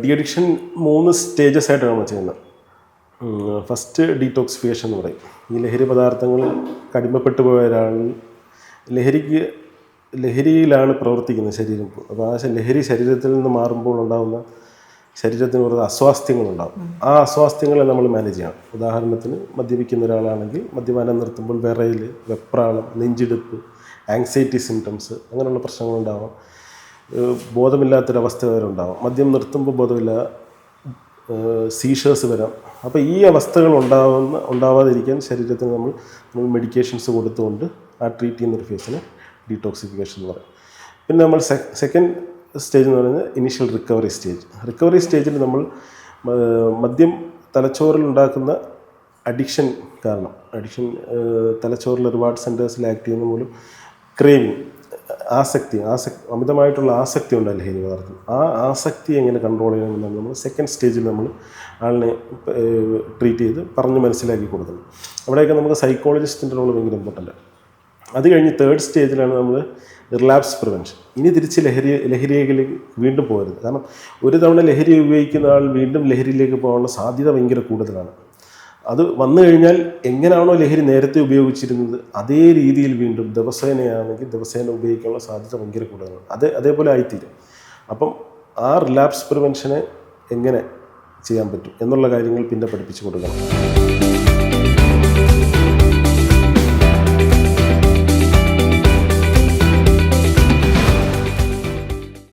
De addiction 3 stages ആയിട്ടാണ് നമ്മൾ ചെയ്യുന്നത്. ഫസ്റ്റ് ഡീടോക്സിഫിക്കേഷൻ എന്ന് പറയും. ഈ ലഹരി പദാർത്ഥങ്ങളിൽ അടിമപ്പെട്ടു പോയ ഒരാൾ ലഹരിയിലാണ് പ്രവർത്തിക്കുന്നത് ശരീരം. അപ്പോൾ ആ ലഹരി ശരീരത്തിൽ നിന്ന് മാറുമ്പോൾ ഉണ്ടാകുന്ന ശരീരത്തിന് കുറേ അസ്വാസ്ഥ്യങ്ങളുണ്ടാകും. ആ അസ്വാസ്ഥ്യങ്ങളെ നമ്മൾ മാനേജ് ചെയ്യണം. ഉദാഹരണത്തിന് മദ്യപിക്കുന്ന ഒരാളാണെങ്കിൽ മദ്യപാനം നിർത്തുമ്പോൾ വിറയൽ, വെപ്രാളം, നെഞ്ചിടിപ്പ്, ആങ്സൈറ്റി സിംറ്റംസ് അങ്ങനെയുള്ള പ്രശ്നങ്ങളുണ്ടാവാം. ബോധമില്ലാത്തൊരവസ്ഥ വരെ ഉണ്ടാവാം. മദ്യം നിർത്തുമ്പോൾ ബോധമില്ല, സീഷേഴ്സ് വരാം. അപ്പോൾ ഈ അവസ്ഥകൾ ഉണ്ടാവാതിരിക്കാൻ ശരീരത്തിന് നമ്മൾ മെഡിക്കേഷൻസ് കൊടുത്തുകൊണ്ട് ആ ട്രീറ്റ് ചെയ്യുന്നൊരു ഫേസിന് ഡീടോക്സിഫിക്കേഷൻ എന്ന് പറയും. പിന്നെ നമ്മൾ സെക്കൻഡ് സ്റ്റേജ് എന്ന് പറയുന്നത് ഇനീഷ്യൽ റിക്കവറി സ്റ്റേജ്. റിക്കവറി സ്റ്റേജിൽ നമ്മൾ മദ്യം തലച്ചോറിൽ ഉണ്ടാക്കുന്ന അഡിക്ഷൻ കാരണം, തലച്ചോറിൽ റിവാർഡ് സെൻറ്റേഴ്സിൽ ആക്ട് ചെയ്യുന്ന മൂലം ക്രേവിങ്, ആസക്തി അമിതമായിട്ടുള്ള ആസക്തി ഉണ്ടാവില്ല ലഹരി പദാർത്ഥം. ആ ആസക്തി എങ്ങനെ കൺട്രോൾ ചെയ്യണമെന്നാണ് നമ്മൾ സെക്കൻഡ് സ്റ്റേജിൽ നമ്മൾ ആളിനെ ട്രീറ്റ് ചെയ്ത് പറഞ്ഞ് മനസ്സിലാക്കി കൊടുക്കുന്നത്. അവിടെയൊക്കെ നമുക്ക് സൈക്കോളജിസ്റ്റിൻ്റെ റോൾ ഭയങ്കര ഇമ്പോർട്ടൻ്റ്. അത് കഴിഞ്ഞ് തേർഡ് സ്റ്റേജിലാണ് നമ്മൾ റിലാപ്സ് പ്രിവെൻഷൻ. ഇനി തിരിച്ച് ലഹരിയിലേക്ക് വീണ്ടും പോകരുത്. കാരണം ഒരു തവണ ലഹരി ഉപയോഗിക്കുന്ന ആൾ വീണ്ടും ലഹരിയിലേക്ക് പോകാനുള്ള സാധ്യത ഭയങ്കര കൂടുതലാണ്. അത് വന്നു കഴിഞ്ഞാൽ എങ്ങനെയാണോ ലഹരി നേരത്തെ ഉപയോഗിച്ചിരുന്നത് അതേ രീതിയിൽ വീണ്ടും ദിവസേന ഉപയോഗിക്കാനുള്ള സാധ്യത ഭയങ്കര കൂടുതലാണ്. അതേപോലെ ആയിത്തീരും. അപ്പം ആ റിലാപ്സ് പ്രിവെൻഷനെ എങ്ങനെ ചെയ്യാൻ പറ്റും എന്നുള്ള കാര്യങ്ങൾ പിന്നെ പഠിപ്പിച്ചു കൊടുക്കണം.